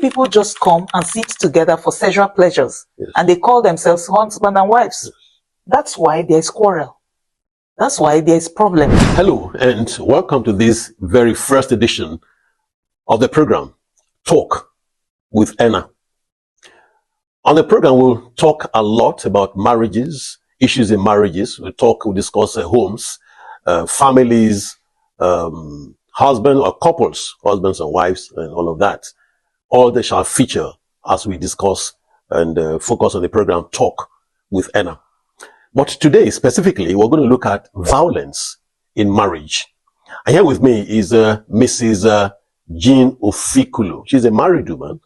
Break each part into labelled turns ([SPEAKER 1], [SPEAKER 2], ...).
[SPEAKER 1] people just come and sit together for sexual pleasures,
[SPEAKER 2] Yes.
[SPEAKER 1] and they call themselves husband and wives. That's why there's quarrel. That's why there's problem.
[SPEAKER 2] Hello, and welcome to this very first edition of the program, Talk with Enna. On the program, we'll talk a lot about marriages, issues in marriages. We'll discuss homes, families, husband or couples, husbands and wives, and all of that. All they shall feature as we discuss and focus on the program Talk with Enna. But today, specifically, we're going to look at violence in marriage. And here with me is Mrs. Jean Ofikulu. She's a married woman,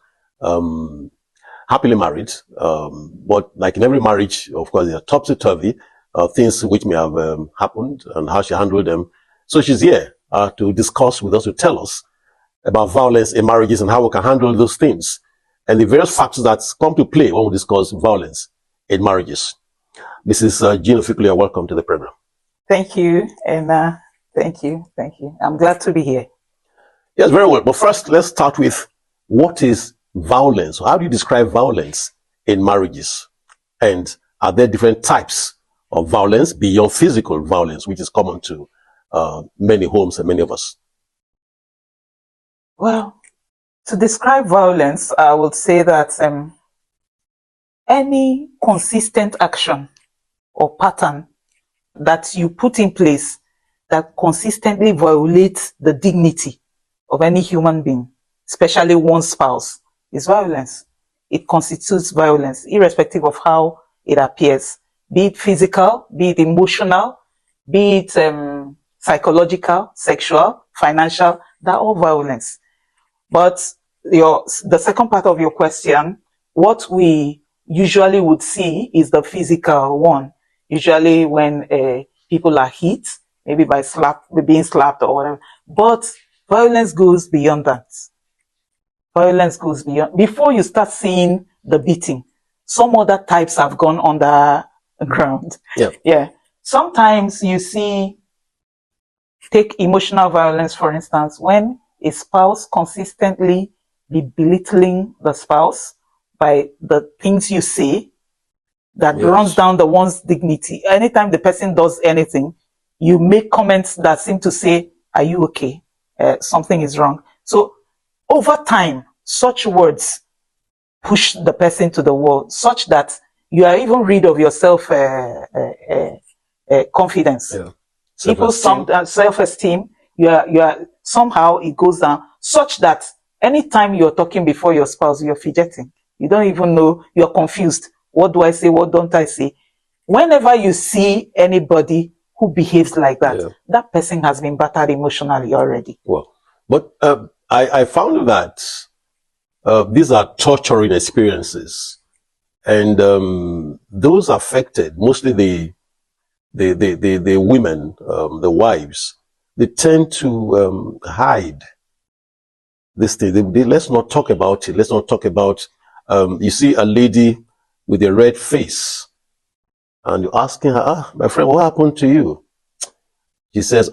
[SPEAKER 2] happily married, but like in every marriage, of course, there are topsy-turvy things which may have happened and how she handled them. So she's here to discuss with us, to tell us about violence in marriages and how we can handle those things and the various factors that come to play when we discuss violence in marriages. Mrs. Jean Ofikulu, welcome to the program.
[SPEAKER 1] Thank you, Enna. Thank you. I'm glad to be here.
[SPEAKER 2] Yes, very well. But first, let's start with what is violence? How do you describe violence in marriages? And are there different types of violence beyond physical violence, which is common to many homes and many of us?
[SPEAKER 1] Well, to describe violence, I would say that any consistent action or pattern that you put in place that consistently violates the dignity of any human being, especially one spouse, is violence. It constitutes violence, irrespective of how it appears, be it physical, be it emotional, be it psychological, sexual, financial, they're all violence. But the second part of your question, what we usually would see is the physical one. Usually when people are hit, maybe by being slapped or whatever. But violence goes beyond that. Violence goes beyond. Before you start seeing the beating, some other types have gone underground. Yeah. Sometimes you see, take emotional violence, for instance, when a spouse consistently be belittling the spouse by the things you say, that runs down the one's dignity. Anytime the person does anything, you make comments that seem to say, are you okay? Something is wrong. So over time, such words push the person to the wall, such that you are even rid of your confidence.
[SPEAKER 2] Yeah.
[SPEAKER 1] People's self-esteem, you are somehow it goes down, such that anytime you're talking before your spouse, you're fidgeting. You don't even know, you're confused. What do I say? What don't I say? Whenever you see anybody who behaves like that, that person has been battered emotionally already.
[SPEAKER 2] Well, but I found that these are torturing experiences, and those affected, mostly the women, the wives, they tend to hide this thing. Let's not talk about it. Let's not talk about. You see a lady with a red face, and you're asking her, my friend, what happened to you? She says,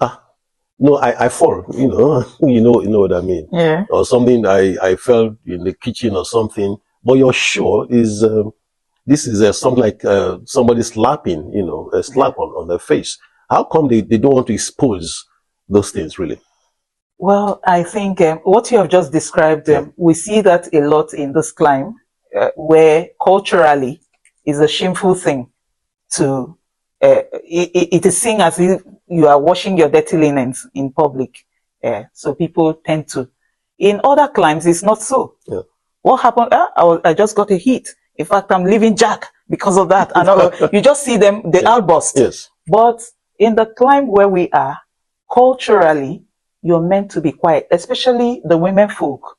[SPEAKER 2] no, I fall, you know what I mean?
[SPEAKER 1] Yeah.
[SPEAKER 2] Or something, I fell in the kitchen or something, but you're sure is, this is something like, somebody slapping, a slap on their face. How come they don't want to expose those things, really?
[SPEAKER 1] Well, I think what you have just described, we see that a lot in this climb, where culturally is a shameful thing to, it is seen as if you are washing your dirty linens in public. So people tend to. In other climes, it's not so. Yeah. What happened? I just got a hit. In fact, I'm leaving Jack because of that. And you just see them, they outburst.
[SPEAKER 2] Yes.
[SPEAKER 1] But in the climb where we are, culturally, you're meant to be quiet, especially the women folk.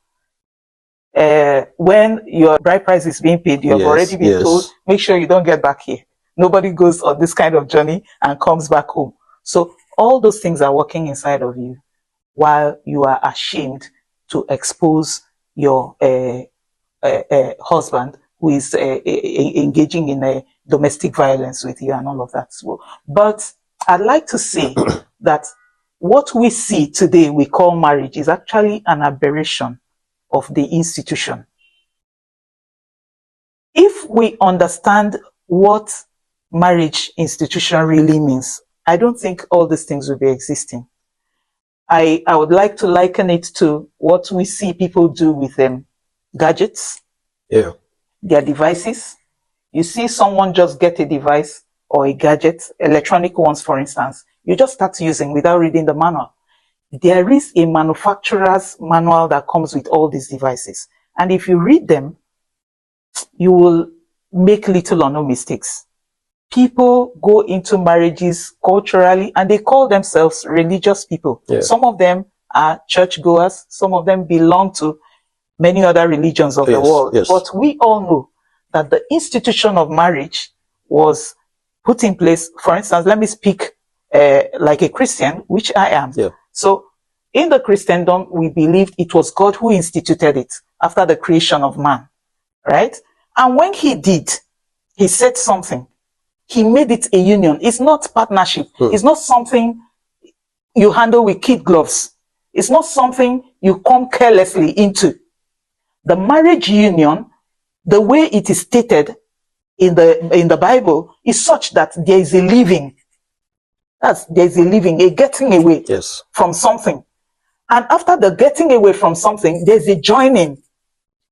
[SPEAKER 1] When your bride price is being paid, you have already been told, make sure you don't get back here. Nobody goes on this kind of journey and comes back home. So all those things are working inside of you while you are ashamed to expose your husband who is engaging in domestic violence with you and all of that. So, but I'd like to say that what we see today we call marriage is actually an aberration of the institution. If we understand what marriage institution really means, I don't think all these things will be existing. I would like to liken it to what we see people do with them gadgets,
[SPEAKER 2] Yeah.
[SPEAKER 1] their devices. You see someone just get a device or a gadget, electronic ones, for instance, you just start using without reading the manual. There is a manufacturer's manual that comes with all these devices. And if you read them, you will make little or no mistakes. People go into marriages culturally and they call themselves religious people.
[SPEAKER 2] Yeah.
[SPEAKER 1] Some of them are churchgoers. Some of them belong to many other religions of the
[SPEAKER 2] Yes,
[SPEAKER 1] world.
[SPEAKER 2] yes.
[SPEAKER 1] But we all know that the institution of marriage was put in place. For instance, let me speak like a Christian, which I am.
[SPEAKER 2] Yeah.
[SPEAKER 1] So in the Christendom, we believed it was God who instituted it after the creation of man, right? And when he did, he said something. He made it a union. It's not partnership. It's not something you handle with kid gloves. It's not something you come carelessly into. The marriage union, the way it is stated in the Bible, is such that there is a living. There's a living, a getting away
[SPEAKER 2] Yes.
[SPEAKER 1] from something. And after the getting away from something, there's a joining.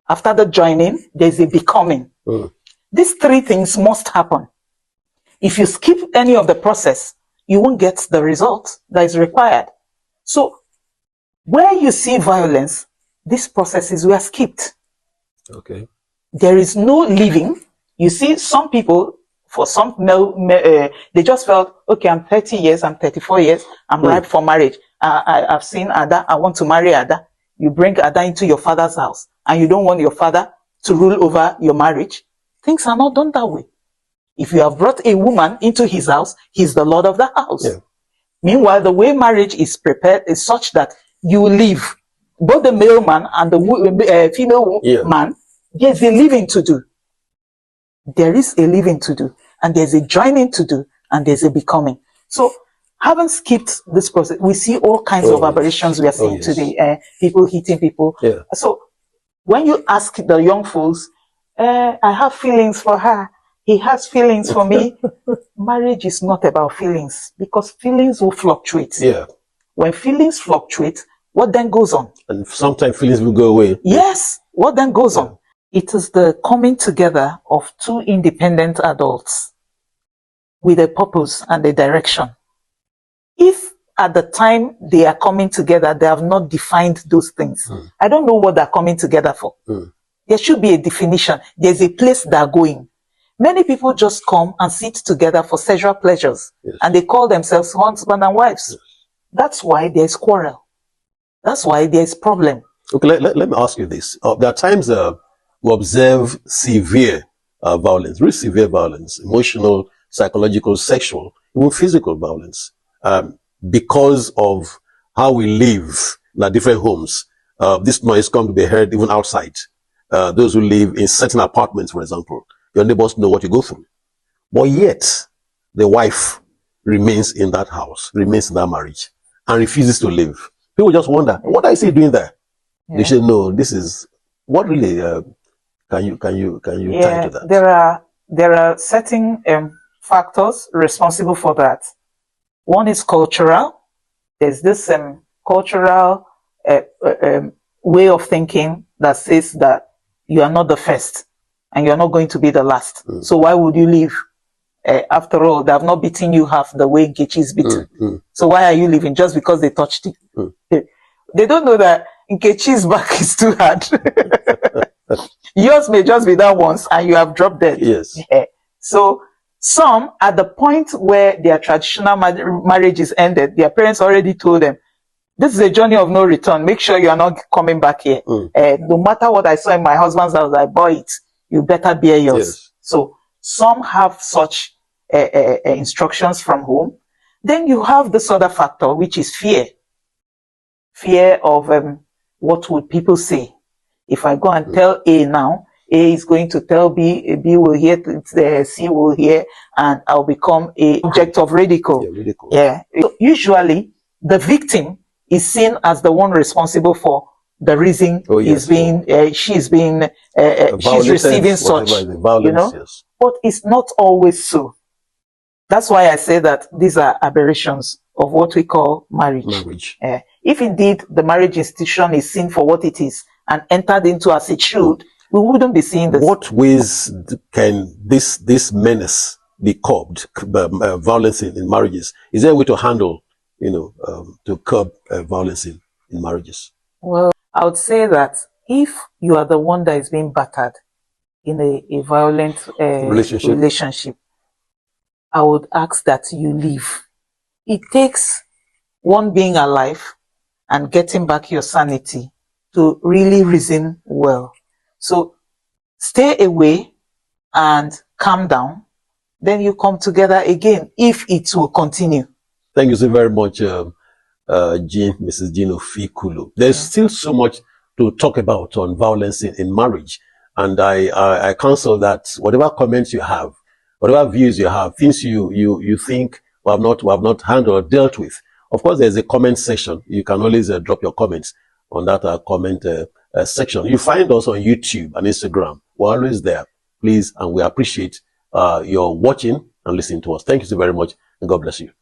[SPEAKER 1] After the joining, there's a becoming. These three things must happen. If you skip any of the process, you won't get the result that is required. So where you see violence, these processes were skipped.
[SPEAKER 2] Okay.
[SPEAKER 1] There is no living. You see, some people, for some they just felt, okay, I'm 30 years, I'm 34 years, I'm ripe for marriage. I've seen Ada, I want to marry Ada. You bring Ada into your father's house and you don't want your father to rule over your marriage. Things are not done that way. If you have brought a woman into his house, he's the Lord of the house.
[SPEAKER 2] Yeah.
[SPEAKER 1] Meanwhile, the way marriage is prepared is such that you live. Both the male man and the female man, there's a living to do. There is a living to do. And there's a joining to do. And there's a becoming. So, having skipped this process, we see all kinds of aberrations we are seeing today. People hitting people.
[SPEAKER 2] Yeah.
[SPEAKER 1] So, when you ask the young fools, I have feelings for her. He has feelings for me. Marriage is not about feelings because feelings will fluctuate.
[SPEAKER 2] Yeah.
[SPEAKER 1] When feelings fluctuate, what then goes on?
[SPEAKER 2] And sometimes feelings will go away.
[SPEAKER 1] Yes. What then goes on? It is the coming together of two independent adults with a purpose and a direction. If at the time they are coming together, they have not defined those things, I don't know what they're coming together for. There should be a definition. There's a place they're going. Many people just come and sit together for sexual pleasures, and they call themselves husband and wives. That's why there's quarrel. That's why there's problem.
[SPEAKER 2] Okay, let me ask you this. There are times we observe severe violence, really severe violence, emotional, psychological, sexual, even physical violence, because of how we live in our different homes. This noise come to be heard even outside. Those who live in certain apartments, for example, your neighbors know what you go through. But yet, the wife remains in that house, remains in that marriage, and refuses to leave. People just wonder, what is he doing there? They should know this is what really can you tie to that?
[SPEAKER 1] There are certain factors responsible for that. One is cultural. There's this cultural way of thinking that says that you are not the first and you are not going to be the last. So why would you leave? After all, they have not beaten you half the way Nkechi is beaten. So why are you leaving? Just because they touched you? They don't know that Nkechi's back is too hard. Yours may just be that once and you have dropped dead.
[SPEAKER 2] Yes.
[SPEAKER 1] So some, at the point where their traditional marriage is ended, their parents already told them, this is a journey of no return. Make sure you are not coming back here. No matter what I saw in my husband's house, I bought it. You better bear yours.
[SPEAKER 2] Yes.
[SPEAKER 1] So some have such instructions from home. Then you have this other factor, which is fear. Fear of what would people say. If I go and tell A now, A is going to tell B, B will hear, C will hear, and I'll become an object of ridicule.
[SPEAKER 2] Ridicule.
[SPEAKER 1] So usually, the victim is seen as the one responsible for the reason
[SPEAKER 2] Oh, yes.
[SPEAKER 1] is being, she's
[SPEAKER 2] Violated,
[SPEAKER 1] receiving such,
[SPEAKER 2] whatever the violence,
[SPEAKER 1] you know.
[SPEAKER 2] yes.
[SPEAKER 1] But it's not always so. That's why I say that these are aberrations of what we call marriage.
[SPEAKER 2] Marriage.
[SPEAKER 1] If indeed the marriage institution is seen for what it is and entered into as it should, we wouldn't be seeing this.
[SPEAKER 2] What ways can this menace be curbed? Violence in marriages. Is there a way to handle, to curb violence in marriages?
[SPEAKER 1] Well, I would say that if you are the one that is being battered in a violent relationship, I would ask that you leave. It takes one being alive and getting back your sanity to really reason well. So stay away and calm down. Then you come together again if it will continue.
[SPEAKER 2] Thank you so very much, Mrs. Jean Ofikulu. There's still so much to talk about on violence in marriage. And I counsel that whatever comments you have, whatever views you have, things you think we have not handled or dealt with. Of course, there's a comment section. You can always drop your comments on that comment section. You find us on YouTube and Instagram. We're always there. Please, and we appreciate your watching and listening to us. Thank you so very much, and God bless you.